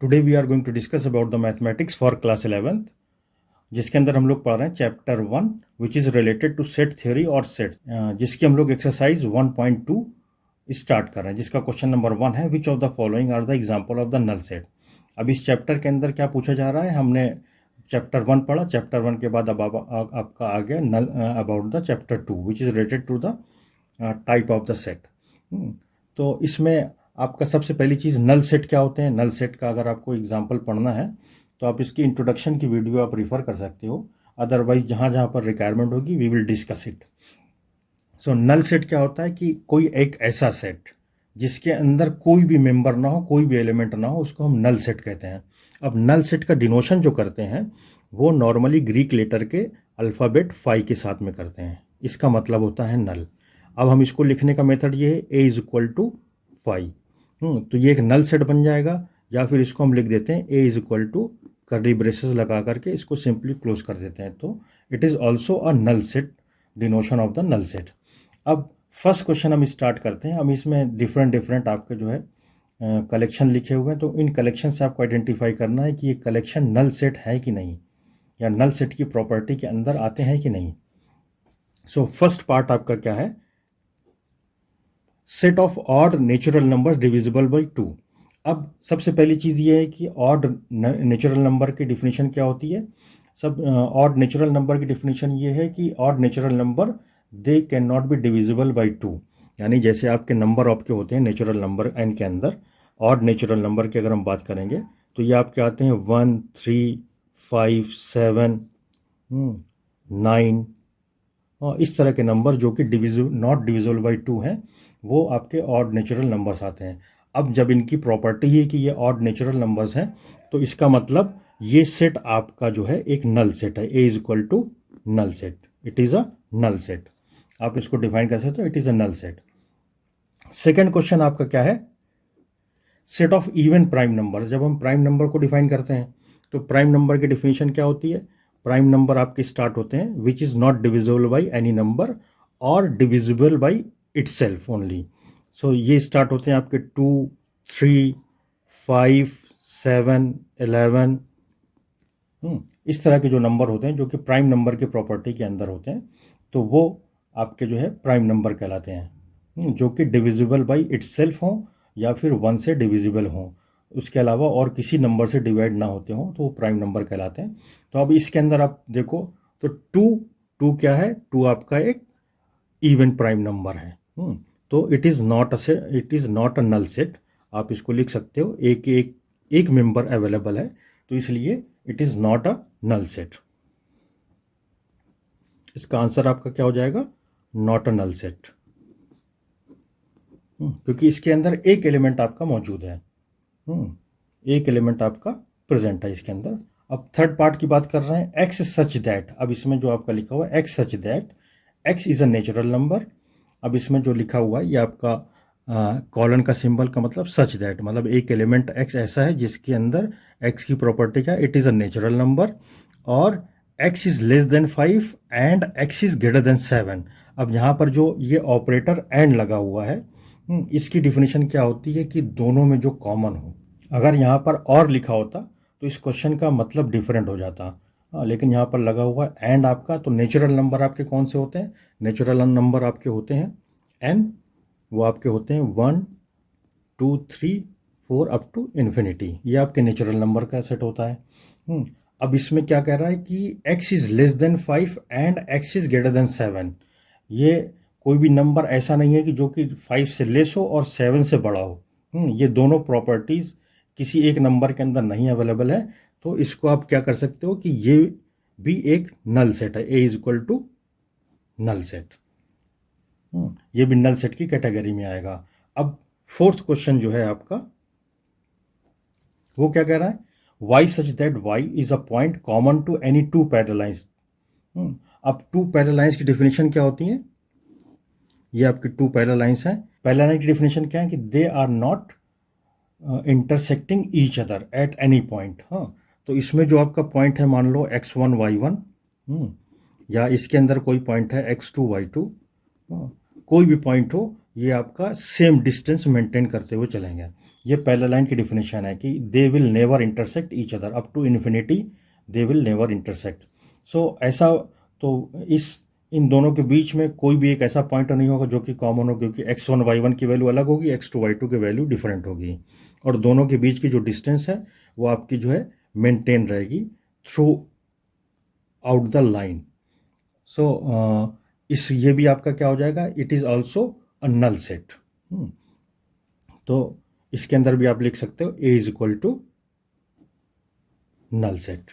Today we are going to discuss about the mathematics for class 11th, जिसके अंदर हम लोग पढ़ रहे हैं chapter 1 which is related to set theory और सेट, जिसकी हम लोग एक्सरसाइज 1.2 स्टार्ट कर रहे हैं, जिसका क्वेश्चन नंबर 1 है which of the following are the example of the null set. अब इस चैप्टर के अंदर क्या पूछा जा रहा है, हमने चैप्टर 1 पढ़ा, चैप्टर 1 के बाद अब आपका आ गया नल about the chapter 2 which is related to the type of the set. तो इसमें आपका सबसे पहली चीज़ नल सेट क्या होते हैं। नल सेट का अगर आपको एग्जांपल पढ़ना है तो आप इसकी इंट्रोडक्शन की वीडियो आप रिफ़र कर सकते हो, अदरवाइज जहाँ जहाँ पर रिक्वायरमेंट होगी we will discuss it. So null set क्या होता है कि कोई एक ऐसा सेट जिसके अंदर कोई भी मेंबर ना हो, कोई भी एलिमेंट ना हो, उसको हम नल सेट कहते हैं। अब नल सेट का डिनोशन जो करते हैं वो नॉर्मली ग्रीक लेटर के अल्फ़ाबेट फाई के साथ में करते हैं। इसका मतलब होता है नल। अब हम इसको लिखने का मेथड ये है a is equal to phi. तो ये एक नल सेट बन जाएगा, या फिर इसको हम लिख देते हैं a is equal to curly braces लगा करके इसको सिंपली क्लोज कर देते हैं। तो it is also a null set, denotation of the null set. अब फर्स्ट क्वेश्चन हम स्टार्ट करते हैं। अब इसमें डिफरेंट आपके जो है कलेक्शन लिखे हुए हैं, तो इन कलेक्शन से आपको आइडेंटिफाई करना है कि ये कलेक्शन नल सेट है कि नहीं, या नल सेट की प्रॉपर्टी के अंदर आते हैं कि नहीं। सो फर्स्ट पार्ट आपका क्या है, set of odd natural numbers divisible by 2। अब सबसे पहली चीज़ ये है कि ऑड नेचुरल नंबर की डिफिनीशन क्या होती है। सब ऑड नेचुरल नंबर की डिफिनीशन ये है कि odd natural number they can not be divisible by 2। यानी जैसे आपके नंबर आपके होते हैं नेचुरल नंबर एन के अंदर, ऑड नेचुरल नंबर की अगर हम बात करेंगे तो ये आपके आते हैं 1, 3, 5, 7, 9 और इस तरह के नंबर जो कि नॉट डिविजिबल बाई 2 हैं, वो आपके ऑड नेचुरल नंबर्स आते हैं। अब जब इनकी प्रॉपर्टी है कि ये ऑड नेचुरल नंबर्स हैं, तो इसका मतलब ये सेट आपका जो है एक नल सेट है। a is equal to null set, it is a null set. आप इसको डिफाइन कर सकते हो, it is a null set. Second question आपका क्या है, set of even prime number. जब हम प्राइम नंबर को डिफाइन करते हैं तो प्राइम नंबर की डिफिनीशन क्या होती है। प्राइम नंबर आपके स्टार्ट होते हैं which is not divisible by any number और डिविजिबल बाई इटसेल्फ ओनली। सो ये स्टार्ट होते हैं आपके 2, 3, 5, 7, 11। इस तरह के जो नंबर होते हैं जो कि प्राइम नंबर की प्रॉपर्टी के अंदर होते हैं, तो वो आपके जो है प्राइम नंबर कहलाते हैं, जो कि डिविजिबल बाई इटसेल्फ हों या फिर 1 से डिविजिबल हों, उसके अलावा और किसी नंबर से डिवाइड ना होते हों, तो वो प्राइम नंबर कहलाते हैं। तो अब इसके अंदर आप देखो तो 2 क्या है, 2 आपका एक इवन प्राइम नंबर है। तो it is not a null set. आप इसको लिख सकते हो, एक मेंबर अवेलेबल है, तो इसलिए it is not a null set. इसका आंसर आपका क्या हो जाएगा, नॉट अ नल सेट, क्योंकि इसके अंदर एक एलिमेंट आपका मौजूद है, एक एलिमेंट आपका प्रेजेंट है इसके अंदर। अब थर्ड पार्ट की बात कर रहे हैं, एक्स सच दैट। अब इसमें जो आपका लिखा हुआ है x such that, x is a natural number. अब इसमें जो लिखा हुआ है ये आपका कॉलन का सिंबल का मतलब सच दैट, मतलब एक एलिमेंट एक्स ऐसा है जिसके अंदर एक्स की प्रॉपर्टी क्या, it is a natural number, और x is less than 5 and x is greater than 7। अब यहाँ पर जो ये ऑपरेटर एंड लगा हुआ है, इसकी डिफिनीशन क्या होती है कि दोनों में जो कॉमन हो। अगर यहाँ पर और लिखा होता तो इस क्वेश्चन का मतलब डिफरेंट हो जाता, लेकिन यहाँ पर लगा हुआ है एंड आपका। तो नेचुरल नंबर आपके कौन से होते हैं, नेचुरल नंबर आपके होते हैं एन, वो आपके होते हैं 1, 2, 3, 4 अप टू इन्फिनिटी, ये आपके नेचुरल नंबर का सेट होता है। अब इसमें क्या कह रहा है कि x is less than 5 and x is greater than 7। ये कोई भी नंबर ऐसा नहीं है कि जो कि 5 से लेस हो और 7 से बड़ा हो। ये दोनों प्रॉपर्टीज़ किसी एक नंबर के अंदर नहीं अवेलेबल है, तो इसको आप क्या कर सकते हो कि ये भी एक नल सेट है, a is equal to null set. ये भी नल सेट की कैटेगरी में आएगा। अब फोर्थ क्वेश्चन जो है आपका वो क्या कह रहा है, y such that y is a point common to any 2 parallel lines. अब 2 पैरेलल लाइंस की डिफिनीशन क्या होती है, ये आपकी 2 पैरेलल लाइंस हैं। पैरेलल लाइन की डिफिनीशन क्या है कि they are not intersecting each other at any point. तो इसमें जो आपका पॉइंट है, मान लो x1 y1, या इसके अंदर कोई पॉइंट है x2 y2, कोई भी पॉइंट हो, ये आपका सेम डिस्टेंस मेंटेन करते हुए चलेंगे। ये पहला लाइन की डिफिनेशन है कि they will never intersect each other, up to infinity they will never intersect. So ऐसा, तो इन दोनों के बीच में कोई भी एक ऐसा पॉइंट नहीं होगा जो कि कॉमन हो, क्योंकि x1 y1 की वैल्यू अलग होगी, x2 y2 की वैल्यू डिफरेंट होगी, और दोनों के बीच की जो डिस्टेंस है वो आपकी जो है मेंटेन रहेगी throughout the line. So ये भी आपका क्या हो जाएगा, it is also a null set. तो इसके अंदर भी आप लिख सकते हो A is equal to null set.